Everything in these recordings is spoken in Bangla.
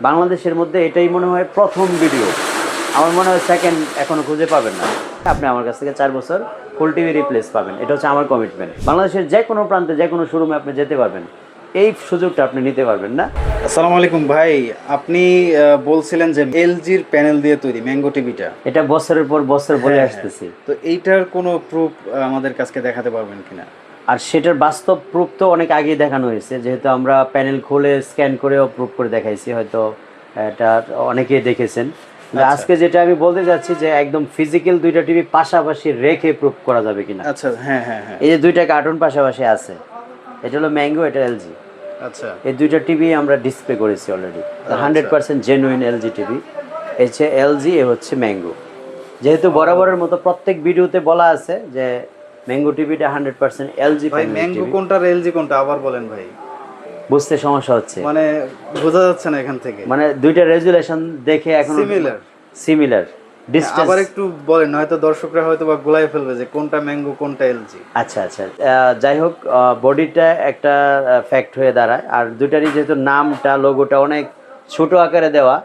বাংলাদেশের মধ্যে এটাই মনে হয় প্রথম ভিডিও। আমার মনে হয় সেকেন্ড এখনও খুঁজে পাবেন না। আপনি আমার কাছ থেকে 4 বছর ফুল টিভি রিপ্লেস পাবেন, এটা হচ্ছে আমার কমিটমেন্ট। বাংলাদেশের যে কোনো প্রান্তে যে কোনো শোরুমে আপনি যেতে পারবেন, এই সুযোগটা আপনি নিতে পারবেন না। আসসালামু আলাইকুম ভাই, আপনি বলছিলেন যে এলজির প্যানেল দিয়ে তৈরি ম্যাঙ্গো টিভিটা। এটা বছরের পর বছর বলে হ্যাঁ, আসতেছি। তো এইটার কোনো প্রুফ আমাদের কাছকে দেখাতে পারবেন কিনা? আর সেটার বাস্তব প্রুফ তো অনেক আগেই দেখানো হয়েছে, যেহেতু আমরা প্যানেল খুলে স্ক্যান করেও প্রুফ করে দেখাইছি, হয়তো এটা অনেকেই দেখেছেন। কিন্তু আচ্ছা। আজকে যেটা আমি বলতে যাচ্ছি যে একদম ফিজিক্যাল দুইটা টিভি পাশাপাশি রেখে প্রুফ করা যাবে কিনা। আচ্ছা, হ্যাঁ হ্যাঁ হ্যাঁ। এই যে দুইটা কার্টুন পাশাপাশি আছে, এটা হলো ম্যাঙ্গো, এটা এলজি। আচ্ছা এই দুইটা টিভি আমরা ডিসপ্লে করেছি অলরেডি, 100% জেনুইন এলজি টিভি। এই হচ্ছে এলজি, এ হচ্ছে ম্যাঙ্গো। যেহেতু বরাবরের মতো প্রত্যেক ভিডিওতে বলা আছে যে ম্যাঙ্গো টিভিটা 100% এলজি। ভাই, ম্যাঙ্গো কোনটা আর এলজি কোনটা আবার বলেন ভাই, বুঝতে সমস্যা হচ্ছে, মানে বোঝা যাচ্ছে না এখান থেকে। মানে দুইটা রেজুলেশন দেখে এখন সিমিলার ডিসটেন্স। আবার একটু বলেন, হয়তো দর্শকরা হয়তো বা গোলাই ফেলবে যে কোনটা ম্যাঙ্গো কোনটা এলজি। আচ্ছা আচ্ছা, যাই হোক, বডিটা একটা ফ্যাক্ট হয়ে দাঁড়ায়। আর দুইটারই যেহেতু নামটা, লোগোটা অনেক ছোট আকারে দেওয়া,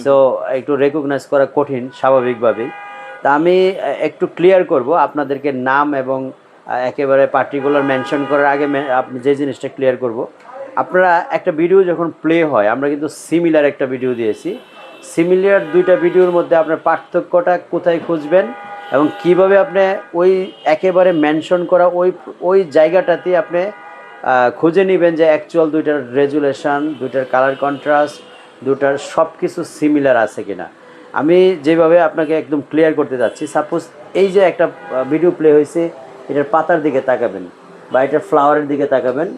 সো একটু রেকগনাইজ করা কঠিন স্বাভাবিকভাবেই। তা আমি একটু ক্লিয়ার করব আপনাদেরকে নাম এবং একেবারে পার্টিকুলার মেনশন করার আগে আপনি যে জিনিসটা ক্লিয়ার করব, আপনারা একটা ভিডিও যখন প্লে হয়, আমরা কিন্তু সিমিলার একটা ভিডিও দিয়েছি। সিমিলার দুইটা ভিডিওর মধ্যে আপনার পার্থক্যটা কোথায় খুঁজবেন এবং কিভাবে আপনি ওই একেবারে মেনশন করা ওই জায়গাটাতে আপনি খুঁজে নেবেন যে অ্যাকচুয়াল দুইটার রেজুলেশন, দুইটার কালার কন্ট্রাস্ট, দুটার সব কিছু সিমিলার আছে কিনা। আমি যেভাবে আপনাকে একদম ক্লিয়ার করতে যাচ্ছি, সাপোজ এই যে একটা ভিডিও প্লে হয়েছে, এটার পাতার দিকে তাকাবেন বা এটার ফ্লাওয়ারের দিকে তাকাবেন।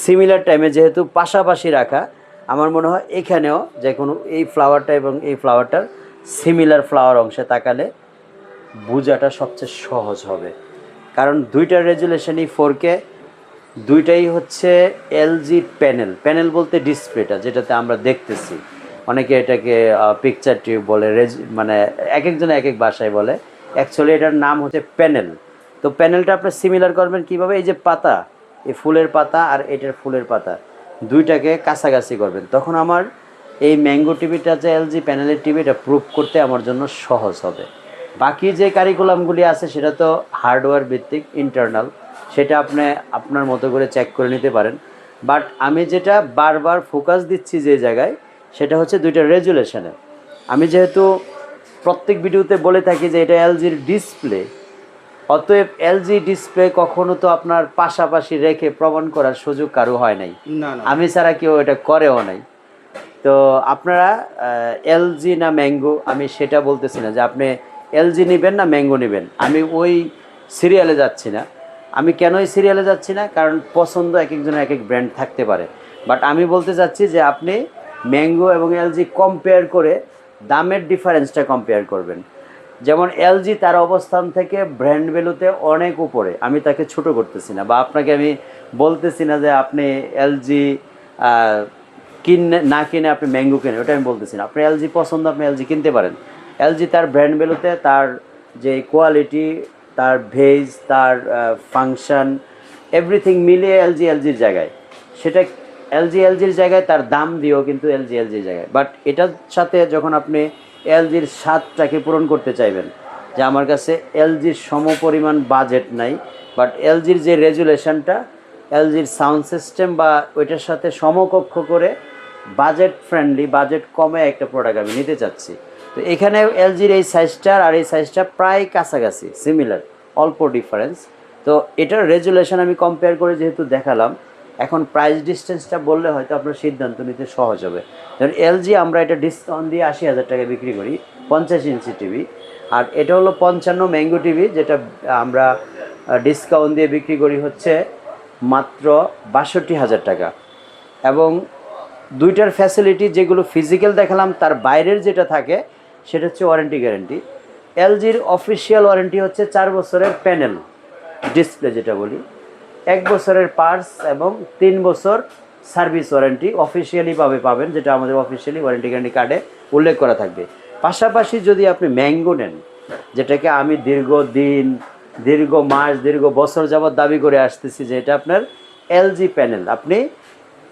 সিমিলার টাইমে যেহেতু পাশাপাশি রাখা, আমার মনে হয় এখানেও যে কোনো এই ফ্লাওয়ারটা এবং এই ফ্লাওয়ারটার সিমিলার ফ্লাওয়ার অংশে তাকালে বোঝাটা সবচেয়ে সহজ হবে। কারণ দুইটার রেজুলেশনই 4K, দুইটাই হচ্ছে এলজি প্যানেল বলতে ডিসপ্লেটা যেটাতে আমরা দেখতেছি। অনেকে এটাকে পিকচার টিউব বলে, মানে এক একজনে এক এক ভাষায় বলে। অ্যাকচুয়ালি এটার নাম হচ্ছে প্যানেল। তো প্যানেলটা আপনি সিমিলার করবেন কীভাবে, এই যে পাতা, এই ফুলের পাতা আর এটার ফুলের পাতা দুইটাকে কাছাকাছি করবেন, তখন আমার এই ম্যাঙ্গো টিভিটা যে এলজি প্যানেলের টিভি, এটা প্রুভ করতে আমার জন্য সহজ হবে। বাকি যে কারিকুলামগুলি আছে সেটা তো হার্ডওয়্যার ভিত্তিক, ইন্টারনাল, সেটা আপনি আপনার মতো করে চেক করে নিতে পারেন। বাট আমি যেটা বারবার ফোকাস দিচ্ছি যে জায়গায়, সেটা হচ্ছে দুইটা রেজুলেশনে। আমি যেহেতু প্রত্যেক ভিডিওতে বলে থাকি যে এটা এলজির ডিসপ্লে, অতএব এলজি ডিসপ্লে কখনো তো আপনার পাশাপাশি রেখে প্রমাণ করার সুযোগ কারো হয় নাই, আমি ছাড়া কেউ এটা করেও নাই। তো আপনারা এলজি না ম্যাঙ্গো, আমি সেটা বলতেছি না যে আপনি এলজি নেবেন না ম্যাঙ্গো নেবেন, আমি ওই সিরিয়ালে যাচ্ছি না। আমি কেন এই সিরিয়ালে যাচ্ছি না, কারণ পছন্দ এক একজনের এক এক ব্র্যান্ড থাকতে পারে। বাট আমি বলতে চাচ্ছি যে আপনি ম্যাঙ্গো এবং এলজি কম্পেয়ার করে দামের ডিফারেন্সটা কম্পেয়ার করবেন। যেমন এলজি তার অবস্থান থেকে ব্র্যান্ড ভ্যালুতে অনেক উপরে, আমি তাকে ছোট করতেছি না, বা আপনাকে আমি বলতেছি না যে আপনি এলজি কিনে না কিনে আপনি ম্যাঙ্গো কিনে, ওটা আমি বলতেছি না। আপনার এলজি পছন্দ, আপনি এলজি কিনতে পারেন। এলজি তার ব্র্যান্ড ভ্যালুতে, তার যে কোয়ালিটি, তার ভেজ, তার ফাংশন, এভরিথিং মিলিয়ে এলজির জায়গায়, সেটা এলজির জায়গায় তার দাম দিয়েও কিন্তু এলজির জায়গায়। বাট এটার সাথে যখন আপনি এলজির স্বাদটাকে পূরণ করতে চাইবেন, যে আমার কাছে এলজির সমপরিমাণ বাজেট নাই, বাট এলজির যে রেজুলেশনটা, এলজির সাউন্ড সিস্টেম বা ওইটার সাথে সমকক্ষ করে বাজেট ফ্রেন্ডলি, বাজেট কমে একটা প্রোডাক্ট আমি নিতে চাচ্ছি। তো এখানে এলজির এই সাইজটার আর এই সাইজটা প্রায় কাছাকাছি, সিমিলার, অল্প ডিফারেন্স। তো এটার রেজুলেশন আমি কম্পেয়ার করে যেহেতু দেখালাম, এখন প্রাইস ডিস্টেন্সটা বললে হয়তো আপনার সিদ্ধান্ত নিতে সহজ হবে। যেমন এলজি আমরা এটা ডিসকাউন্ট দিয়ে 80,000 টাকা বিক্রি করি, 50 ইঞ্চি টিভি। আর এটা হলো 55 ম্যাঙ্গো টিভি, যেটা আমরা ডিসকাউন্ট দিয়ে বিক্রি করি হচ্ছে মাত্র 62,000 টাকা। এবং দুইটার ফ্যাসিলিটি যেগুলো ফিজিক্যাল দেখালাম, তার বাইরের যেটা থাকে সেটা হচ্ছে ওয়ারেন্টি গ্যারেন্টি। এলজির অফিসিয়াল ওয়ারেন্টি হচ্ছে 4 বছরের প্যানেল ডিসপ্লে যেটা বলি, 1 বছরের পার্টস এবং 3 বছর সার্ভিস ওয়ারেন্টি অফিসিয়ালি পাবেন, যেটা আমাদের অফিসিয়ালি ওয়ারেন্টি গ্যারেন্টি কার্ডে উল্লেখ করা থাকবে। পাশাপাশি যদি আপনি ম্যাঙ্গো নেন, যেটাকে আমি দীর্ঘদিন, দীর্ঘ মাস, দীর্ঘ বছর যাবৎ দাবি করে আসতেছি যে এটা আপনার এলজি প্যানেল, আপনি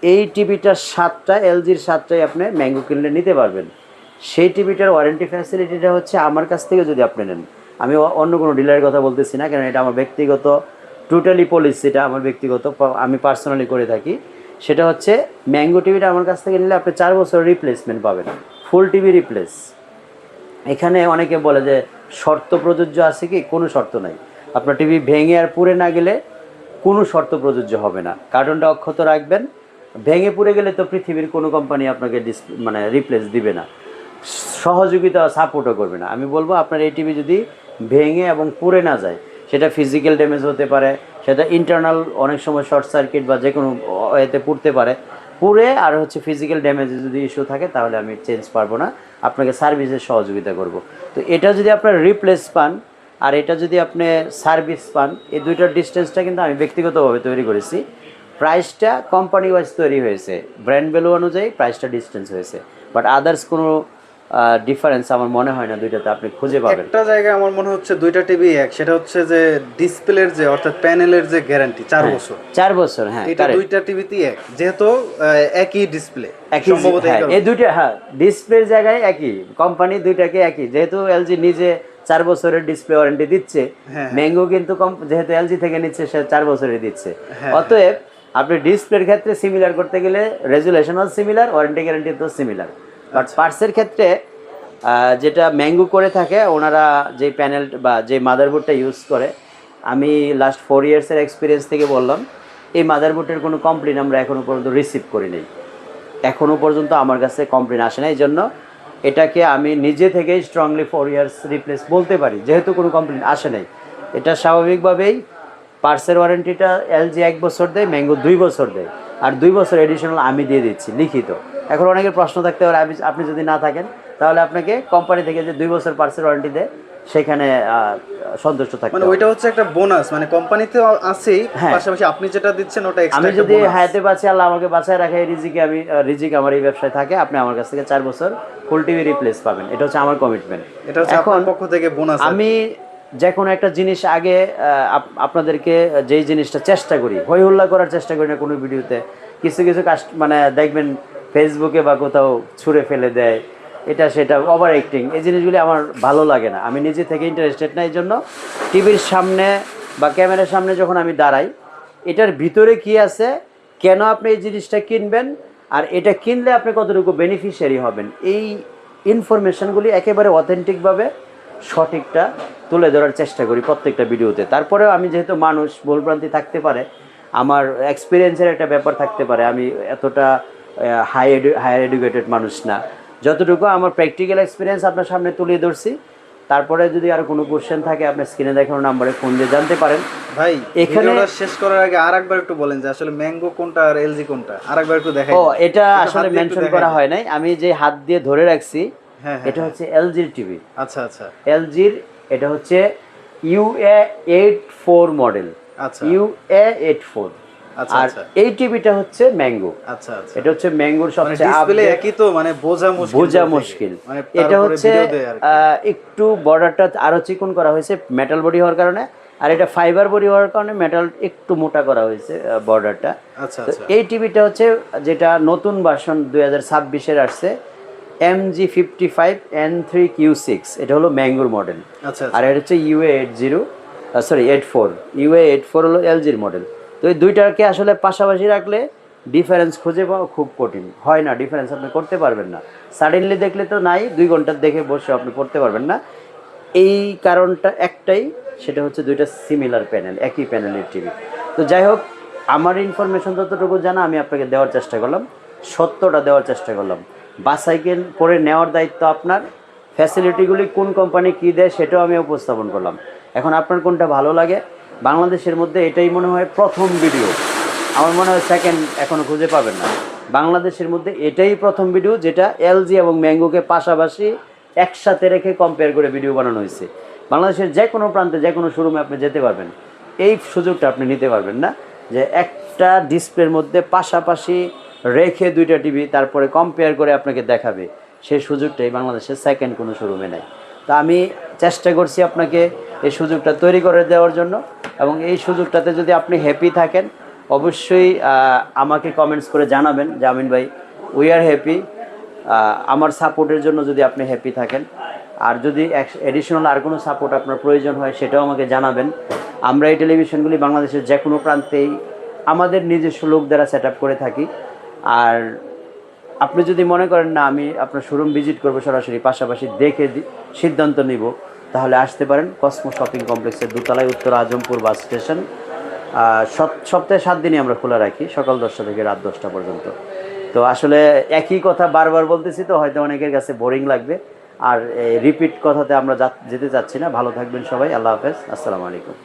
এই টিভিটার 7টা এলজির 7টাই আপনি ম্যাঙ্গো কিনলে নিতে পারবেন। সেই টিভিটার ওয়ারেন্টি ফ্যাসিলিটিটা হচ্ছে আমার কাছ থেকে যদি আপনি নেন, আমি অন্য কোনো ডিলারের কথা বলতেছি না, কারণ এটা আমার ব্যক্তিগত টোটালি পলিসিটা আমার ব্যক্তিগত, আমি পার্সোনালি করে থাকি। সেটা হচ্ছে ম্যাঙ্গো টিভিটা আমার কাছ থেকে নিলে আপনি 4 বছর রিপ্লেসমেন্ট পাবেন, ফুল টিভি রিপ্লেস। এখানে অনেকে বলে যে শর্ত প্রযোজ্য আছে কি? কোনো শর্ত নাই। আপনার টিভি ভেঙে আর পুড়ে না গেলে কোনো শর্ত প্রযোজ্য হবে না, কার্টনটা অক্ষত রাখবেন। ভেঙে পুড়ে গেলে তো পৃথিবীর কোনো কোম্পানি আপনাকে মানে রিপ্লেস দিবে না, সহযোগিতা সাপোর্টও করবে না। আমি বলবো আপনার এই টিভি যদি ভেঙে এবং পুড়ে না যায়, সেটা ফিজিক্যাল ড্যামেজ হতে পারে, সেটা ইন্টারনাল অনেক সময় শর্ট সার্কিট বা যে কোনো এতে পুড়তে পারে, পুড়ে আর হচ্ছে ফিজিক্যাল ড্যামেজে যদি ইস্যু থাকে তাহলে আমি চেঞ্জ পারবো না, আপনাকে সার্ভিসের সহযোগিতা করব। তো এটা যদি আপনার রিপ্লেস পান আর এটা যদি আপনি সার্ভিস পান, এই দুইটার ডিস্টেন্সটা কিন্তু আমি ব্যক্তিগতভাবে তৈরি করেছি। প্রাইসটা কোম্পানি ওয়াইজ তৈরি হয়েছে, ব্র্যান্ড ভ্যালু অনুযায়ী প্রাইসটা ডিস্টেন্স হয়েছে, বাট আদার্স কোনো ডিফারেন্স আমার মনে হয় না দুইটাতে আপনি খুঁজে পাবেন। একটা জায়গায় আমার মনে হচ্ছে দুইটা টিভি এক, সেটা হচ্ছে যে ডিসপ্লের যে অর্থাৎ প্যানেলের যে গ্যারান্টি 4 বছর। 4 বছর, হ্যাঁ, এটা দুইটা টিভিতেই এক, যেহেতু একই ডিসপ্লে একই, হ্যাঁ, এই দুইটা, হ্যাঁ, ডিসপ্লের জায়গায় একই, কোম্পানি দুইটাকে একই। যেহেতু এলজি নিজে 4 বছরের ডিসপ্লে ওয়ারেন্টি দিচ্ছে, ম্যাঙ্গো কিন্তু যেহেতু এলজি থেকে নিচ্ছে সে 4 বছরের দিচ্ছে। অতএব আপনি ডিসপ্লের ক্ষেত্রে সিমিলার করতে গেলে রেজুলেশনও সিমিলার, ওয়ারেন্টি গ্যারান্টি তো সিমিলার। বাট পার্টসের ক্ষেত্রে যেটা ম্যাঙ্গো করে থাকে, ওনারা যে প্যানেল বা যে মাদারবোর্ডটা ইউজ করে, আমি লাস্ট 4 ইয়ার্সের এক্সপিরিয়েন্স থেকে বললাম, এই মাদারবোর্ডের কোনো কমপ্লেন আমরা এখনও পর্যন্ত রিসিভ করি নাই, এখনও পর্যন্ত আমার কাছে কমপ্লেন আসে না। এই জন্য এটাকে আমি নিজে থেকেই স্ট্রংলি 4 ইয়ার্স রিপ্লেস বলতে পারি, যেহেতু কোনো কমপ্লেন আসে নাই। এটা স্বাভাবিকভাবেই পার্টসের ওয়ারেন্টিটা এলজি 1 বছর দেয়, ম্যাঙ্গো 2 বছর দেয়, আর 2 বছর এডিশনাল আমি দিয়ে দিচ্ছি লিখিত। এখন অনেকের প্রশ্ন থাকতে পারে, আপনি যদি না থাকেন তাহলে আপনাকে কোম্পানি থেকে যে 2 বছর পার্টসের ওয়ারেন্টি দেয় সেখানে সন্তুষ্ট থাকতে মানে হবে। ওইটা হচ্ছে একটা বোনাস, মানে কোম্পানিতে আছেই, পাশাপাশি আপনি যেটা দিচ্ছেন ওটা এক্সট্রা। আমি যদি হায়াতে বাঁচি, আল্লাহ আমাকে বাঁচায় রাখে, রিজিক আমার এই ব্যবসায় থাকে, আপনি আমার কাছ থেকে 4 বছর ফুল টিভি রিপ্লেস পাবেন। এটা হচ্ছে আমার কমিটমেন্ট। এটা হচ্ছে আপনার পক্ষ থেকে বোনাস। আমি যে কোনো একটা জিনিস আগে আপনাদেরকে যেই জিনিসটা চেষ্টা করি, হই হুল্লা করার চেষ্টা করি না কোনো ভিডিওতে। কিছু কিছু মানে দেখবেন ফেসবুকে বা কোথাও ছুঁড়ে ফেলে দেয়, এটা সেটা ওভার অ্যাক্টিং, এই জিনিসগুলি আমার ভালো লাগে না। আমি নিজে থেকে ইন্টারেস্টেড না। এই জন্য টিভির সামনে বা ক্যামেরার সামনে যখন আমি দাঁড়াই, এটার ভিতরে কি আছে, কেন আপনি এই জিনিসটা কিনবেন, আর এটা কিনলে আপনি কতটুকু বেনিফিশিয়ারি হবেন, এই ইনফরমেশনগুলি একেবারে অথেন্টিকভাবে সঠিকটা তুলে ধরার চেষ্টা করি প্রত্যেকটা ভিডিওতে। তারপরেও আমি যেহেতু মানুষ, ভুলভ্রান্তি থাকতে পারে, আমার এক্সপিরিয়েন্সের একটা ব্যাপার থাকতে পারে, আমি এতটা হায়ার এডুকেটেড মানুষ না, যতটুকু আমার প্র্যাকটিক্যাল এক্সপিরিয়েন্স আপনার সামনে তুলে ধরছি। তারপরে যদি আর কোনো কোশ্চেন থাকে আপনি স্ক্রিনে দেখানো নাম্বারে ফোন দিয়ে জানতে পারেন। ভাই এখানে শেষ করার আগে আরেকবার একটু বলেন যে আসলে ম্যাঙ্গো কোনটা আর এলজি কোনটা, আরেকবার একটু দেখাই। ও, এটা আসলে মেনশন করা হয় নাই, আমি যে হাত দিয়ে ধরে রাখছি এটা হচ্ছে এলজির টিভি। আচ্ছা আচ্ছা, এলজির এটা হচ্ছে UA84 মডেল। আচ্ছা, UA84। আর এই টিভিটা হচ্ছে ম্যাঙ্গো। আচ্ছা আচ্ছা, এটা হচ্ছে ম্যাঙ্গোর সবচেয়ে ডিসপ্লে একই তো, মানে বোঝা মুশকিল। এটা হচ্ছে একটু বর্ডারটা আরো চিকন করা হয়েছে মেটাল বডি হওয়ার কারণে, আর এটা ফাইবার বডি হওয়ার কারণে মেটাল একটু মোটা করা হয়েছে বর্ডারটা। আচ্ছা আচ্ছা, এই টিভিটা হচ্ছে যেটা নতুন ভার্সন 2026-এর আসছে, MG55N3Q6, এটা হলো ম্যাঙ্গোর মডেল। আচ্ছা, আর এটা হচ্ছে UA84। UA84 হলো এলজির মডেল। তো এই দুইটাকে আসলে পাশাপাশি রাখলে ডিফারেন্স খুঁজে পাওয়া খুব কঠিন হয় না, ডিফারেন্স আপনি করতে পারবেন না। সাডেনলি দেখলে তো নাই, 2 ঘন্টা দেখে বসে আপনি করতে পারবেন না। এই কারণটা একটাই, সেটা হচ্ছে দুইটা সিমিলার প্যানেল, একই প্যানেলের টিভি। তো যাই হোক, আমার ইনফরমেশন যতটুকু জানা আমি আপনাকে দেওয়ার চেষ্টা করলাম, সত্যটা দেওয়ার চেষ্টা করলাম। বাছাই করে নেওয়ার দায়িত্ব আপনার। ফ্যাসিলিটিগুলি কোন কোম্পানি কী দেয় সেটাও আমি উপস্থাপন করলাম। এখন আপনার কোনটা ভালো লাগে, বাংলাদেশের মধ্যে এটাই মনে হয় প্রথম ভিডিও, আমার মনে হয় সেকেন্ড এখনও খুঁজে পাবেন না। বাংলাদেশের মধ্যে এটাই প্রথম ভিডিও যেটা এলজি এবং ম্যাঙ্গোকে পাশাপাশি একসাথে রেখে কম্পেয়ার করে ভিডিও বানানো হয়েছে। বাংলাদেশের যে কোনো প্রান্তে যে কোনো শোরুমে আপনি যেতে পারবেন, এই সুযোগটা আপনি নিতে পারবেন না যে একটা ডিসপ্লের মধ্যে পাশাপাশি রেখে দুইটা টিভি তারপরে কম্পেয়ার করে আপনাকে দেখাবে, সেই সুযোগটাই বাংলাদেশের সেকেন্ড কোনো শোরুমে নেই। তো আমি চেষ্টা করছি আপনাকে এই সুযোগটা তৈরি করে দেওয়ার জন্য, এবং এই সুযোগটাতে যদি আপনি হ্যাপি থাকেন, অবশ্যই আমাকে কমেন্টস করে জানাবেন যে আমিন ভাই উই আর হ্যাপি। আমার সাপোর্টের জন্য যদি আপনি হ্যাপি থাকেন, আর যদি এডিশনাল আর কোনো সাপোর্ট আপনার প্রয়োজন হয় সেটাও আমাকে জানাবেন। আমরা এই টেলিভিশনগুলি বাংলাদেশের যে কোনো প্রান্তেই আমাদের নিজস্ব লোক দ্বারা সেট আপ করে থাকি। আর আপনি যদি মনে করেন না আমি আপনার শোরুম ভিজিট করবো সরাসরি, পাশাপাশি দেখে সিদ্ধান্ত নিব, তাহলে আসতে পারেন কসমো শপিং কমপ্লেক্সের দোতলায়, উত্তর আজমপুর বাস স্টেশন। সপ্তাহে 7 দিনই আমরা খোলা রাখি, সকাল 10টা থেকে রাত 10টা পর্যন্ত। তো আসলে একই কথা বারবার বলতেছি, তো হয়তো অনেকের কাছে বোরিং লাগবে, আর রিপিট কথাতে আমরা যেতে চাচ্ছি না। ভালো থাকবেন সবাই, আল্লাহ হাফেজ, আসসালামু আলাইকুম।